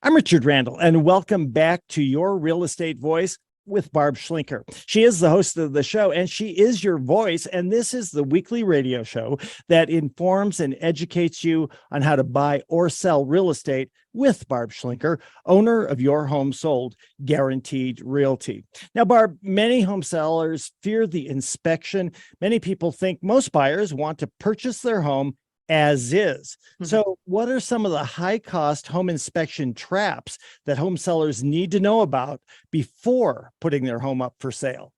I'm Richard Randall, and welcome back to Your Real Estate Voice with Barb Schlinker. She is the host of the show, and she is your voice. And this is the weekly radio show that informs and educates you on how to buy or sell real estate with Barb Schlinker, owner of Your Home Sold Guaranteed Realty. Now, Barb, many home sellers fear the inspection. Many people think most buyers want to purchase their home as is. So what are some of the high-cost home inspection traps that home sellers need to know about before putting their home up for sale?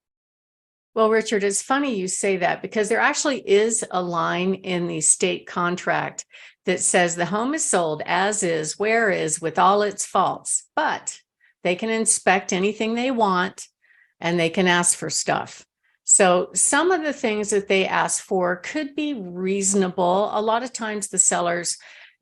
Well, Richard, it's funny you say that because there actually is a line in the state contract that says the home is sold as is, where is, with all its faults, but they can inspect anything they want and they can ask for stuff. So some of the things that they ask for could be reasonable. A lot of times the sellers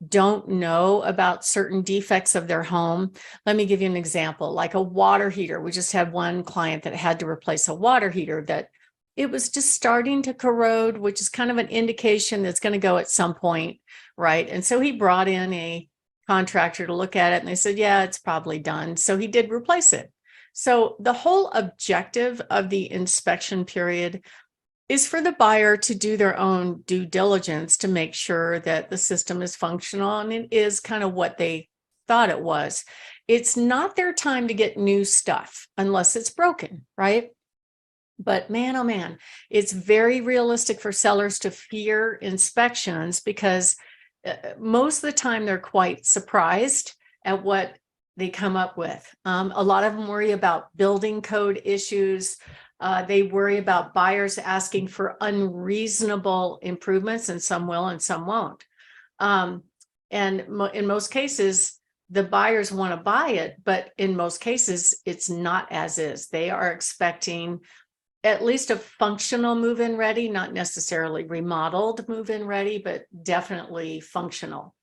don't know about certain defects of their home. Let me give you an example, like a water heater. We just had one client that had to replace a water heater that it was just starting to corrode, which is kind of an indication that's going to go at some point, right? And so he brought in a contractor to look at it and they said, yeah, it's probably done. So he did replace it. So the whole objective of the inspection period is for the buyer to do their own due diligence to make sure that the system is functional and it is kind of what they thought it was. It's not their time to get new stuff unless it's broken, right? But man, oh man, it's very realistic for sellers to fear inspections because most of the time they're quite surprised at what they come up with. A lot of them worry about building code issues. They worry about buyers asking for unreasonable improvements, and some will and some won't. And in most cases, the buyers want to buy it, but in most cases, it's not as is. They are expecting at least a functional move-in ready, not necessarily remodeled move-in ready, but definitely functional.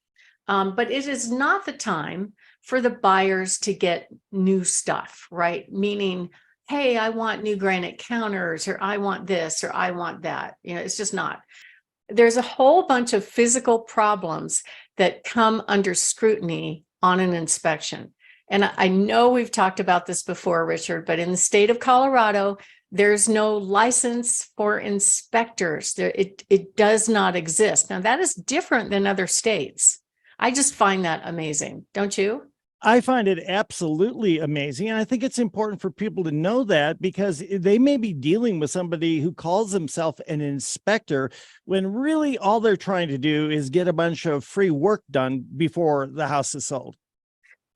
But it is not the time for the buyers to get new stuff, right? Meaning, hey, I want new granite counters, or I want this, or I want that. You know, it's just not. There's a whole bunch of physical problems that come under scrutiny on an inspection. And I know we've talked about this before, Richard, but in the state of Colorado, there's no license for inspectors. It does not exist. Now, that is different than other states. I just find that amazing, don't you? I find it absolutely amazing. And I think it's important for people to know that because they may be dealing with somebody who calls himself an inspector when really all they're trying to do is get a bunch of free work done before the house is sold.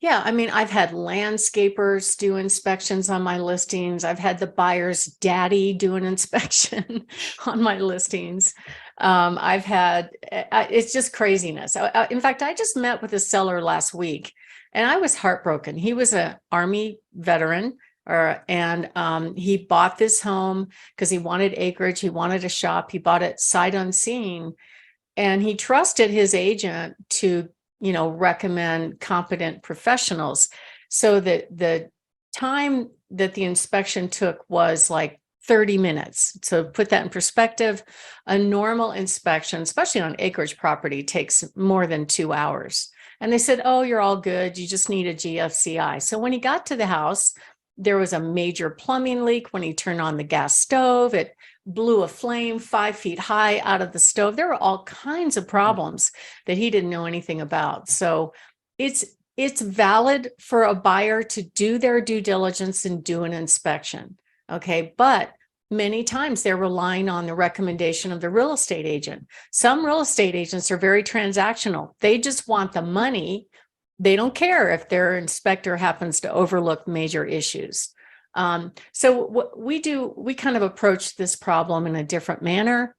Yeah, I mean, I've had landscapers do inspections on my listings. I've had the buyer's daddy do an inspection on my listings. I've had, it's just craziness. In fact, I just met with a seller last week and I was heartbroken. He was an Army veteran, and he bought this home because he wanted acreage. He wanted a shop. He bought it sight unseen, and he trusted his agent to recommend competent professionals. So that the time that the inspection took was like 30 minutes. So put that in perspective, a normal inspection, especially on acreage property, takes more than 2 hours. And they said, oh, you're all good. You just need a GFCI. So when he got to the house, there was a major plumbing leak. When he turned on the gas stove, it blew a flame 5 feet high out of the stove. There were all kinds of problems that he didn't know anything about. So it's valid for a buyer to do their due diligence and do an inspection. Okay. But many times they're relying on the recommendation of the real estate agent. Some real estate agents are very transactional. They just want the money. They don't care if their inspector happens to overlook major issues. So what we do, we kind of approach this problem in a different manner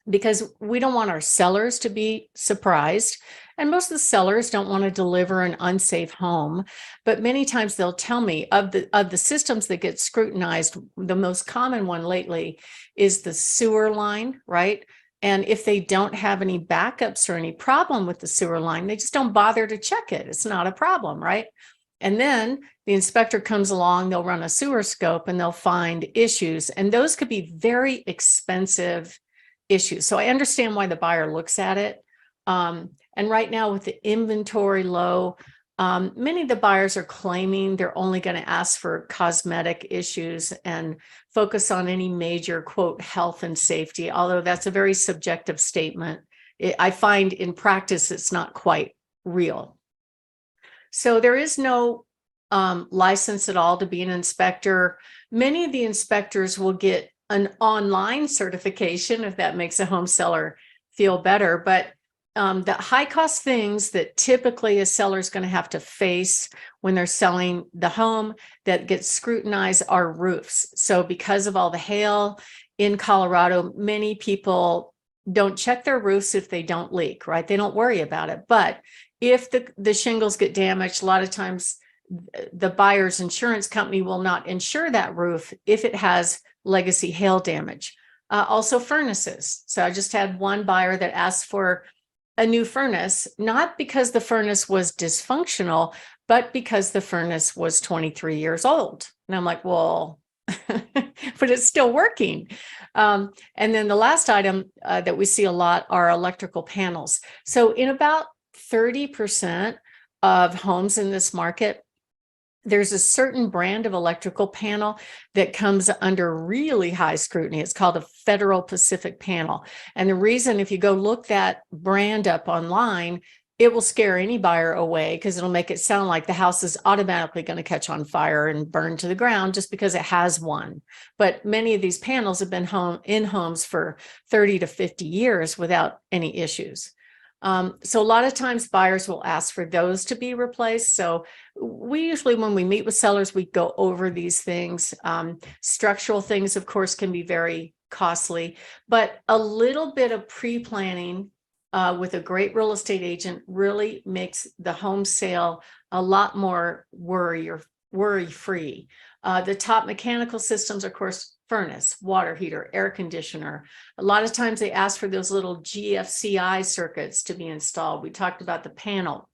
because we don't want our sellers to be surprised. And most of the sellers don't want to deliver an unsafe home. But many times they'll tell me of the systems that get scrutinized, the most common one lately is the sewer line, right? And if they don't have any backups or any problem with the sewer line, they just don't bother to check it. It's not a problem, right? And then the inspector comes along, they'll run a sewer scope and they'll find issues. And those could be very expensive issues. So I understand why the buyer looks at it. And right now with the inventory low, Many of the buyers are claiming they're only going to ask for cosmetic issues and focus on any major, quote, health and safety, although that's a very subjective statement. I find in practice it's not quite real. So there is no license at all to be an inspector. Many of the inspectors will get an online certification if that makes a home seller feel better, but the high cost things that typically a seller is going to have to face when they're selling the home that gets scrutinized are roofs. So because of all the hail in Colorado, many people don't check their roofs if they don't leak, right? They don't worry about it. But if the shingles get damaged, a lot of times the buyer's insurance company will not insure that roof if it has legacy hail damage. Also furnaces. So I just had one buyer that asked for a new furnace, not because the furnace was dysfunctional, but because the furnace was 23 years old. And I'm like, well, but it's still working. And then the last item that we see a lot are electrical panels. So in about 30% of homes in this market, there's a certain brand of electrical panel that comes under really high scrutiny. It's called a Federal Pacific panel. And the reason, if you go look that brand up online, it will scare any buyer away because it'll make it sound like the house is automatically going to catch on fire and burn to the ground just because it has one. But many of these panels have been in homes for 30 to 50 years without any issues. So a lot of times buyers will ask for those to be replaced. So we usually, when we meet with sellers, we go over these things. Structural things, of course, can be very costly, but a little bit of pre-planning with a great real estate agent really makes the home sale a lot more worry-free. The top mechanical systems, of course, furnace, water heater, air conditioner. A lot of times they ask for those little GFCI circuits to be installed. We talked about the panel.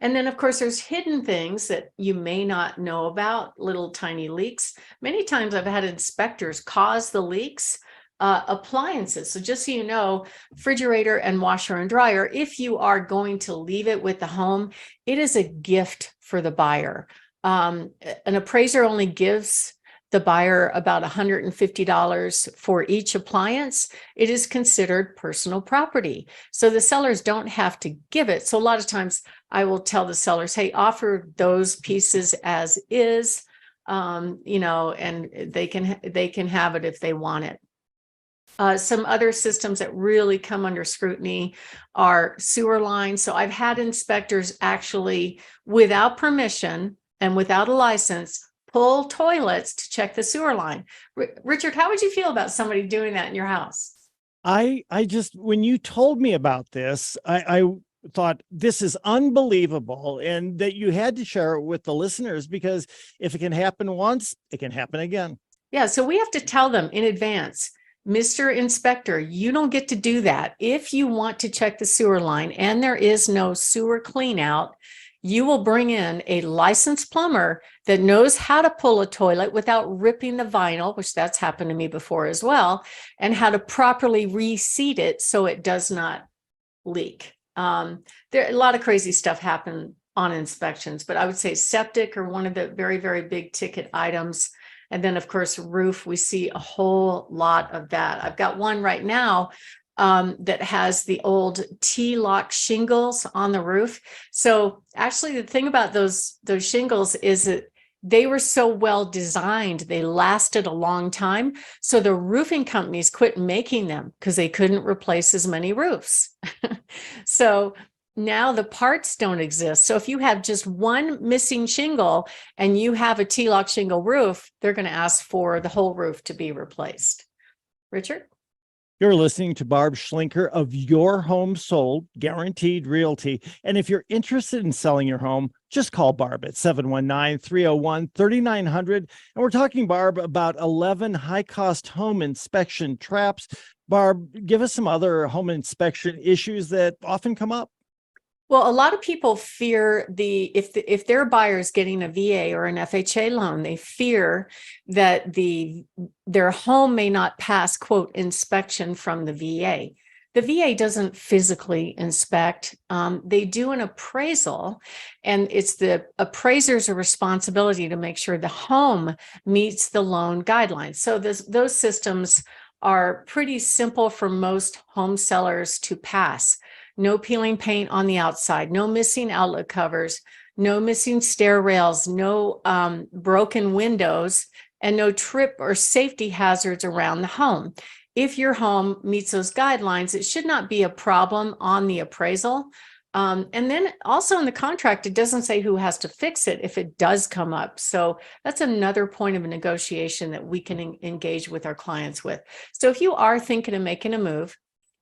And then, of course, there's hidden things that you may not know about, little tiny leaks. Many times I've had inspectors cause the leaks. Appliances. So just so you know, refrigerator and washer and dryer, if you are going to leave it with the home, it is a gift for the buyer. An appraiser only gives the buyer about $150 for each appliance. It is considered personal property. So the sellers don't have to give it. So a lot of times I will tell the sellers, hey, offer those pieces as is, and they can have it if they want it. Some other systems that really come under scrutiny are sewer lines. So I've had inspectors actually, without permission and without a license, pull toilets to check the sewer line. Richard, how would you feel about somebody doing that in your house? I just, when you told me about this, I thought this is unbelievable, and that you had to share it with the listeners, because if it can happen once, it can happen again. Yeah, so we have to tell them in advance, Mr. Inspector, you don't get to do that. If you want to check the sewer line and there is no sewer clean out, you will bring in a licensed plumber that knows how to pull a toilet without ripping the vinyl, which that's happened to me before as well, and how to properly reseat it so it does not leak. There a lot of crazy stuff happen on inspections, but I would say septic are one of the very, very big ticket items. And then, of course, roof, we see a whole lot of that. I've got one right now that has the old T-lock shingles on the roof. So actually, the thing about those shingles is that they were so well designed, they lasted a long time. So the roofing companies quit making them because they couldn't replace as many roofs. So now the parts don't exist. So if you have just one missing shingle and you have a T-lock shingle roof, they're going to ask for the whole roof to be replaced. Richard? You're listening to Barb Schlinker of Your Home Sold, Guaranteed Realty. And if you're interested in selling your home, just call Barb at 719-301-3900. And we're talking, Barb, about 11 high-cost home inspection traps. Barb, give us some other home inspection issues that often come up. Well, a lot of people fear if their buyer is getting a VA or an FHA loan, they fear that their home may not pass, quote, inspection from the VA. The VA doesn't physically inspect. They do an appraisal, and it's the appraiser's responsibility to make sure the home meets the loan guidelines. So those systems are pretty simple for most home sellers to pass. No peeling paint on the outside, no missing outlet covers, no missing stair rails, no broken windows, and no trip or safety hazards around the home. If your home meets those guidelines, it should not be a problem on the appraisal. And then also in the contract, it doesn't say who has to fix it if it does come up. So that's another point of a negotiation that we can engage with our clients with. So if you are thinking of making a move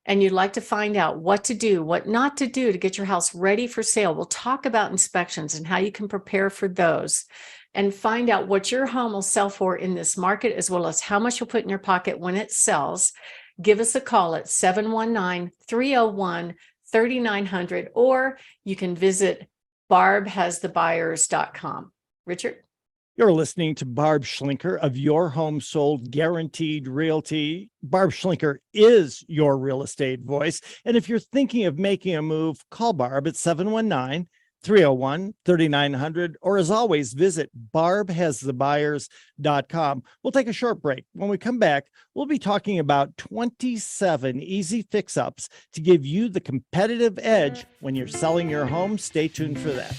and you'd like to find out what to do, what not to do to get your house ready for sale, we'll talk about inspections and how you can prepare for those, and find out what your home will sell for in this market, as well as how much you'll put in your pocket when it sells. Give us a call at 719-301-3900, or you can visit barbhasthebuyers.com. Richard? You're listening to Barb Schlinker of Your Home Sold Guaranteed Realty. Barb Schlinker is your real estate voice. And if you're thinking of making a move, call Barb at 719-301-3900, or as always, visit barbhasthebuyers.com. We'll take a short break. When we come back, we'll be talking about 27 easy fix-ups to give you the competitive edge when you're selling your home. Stay tuned for that.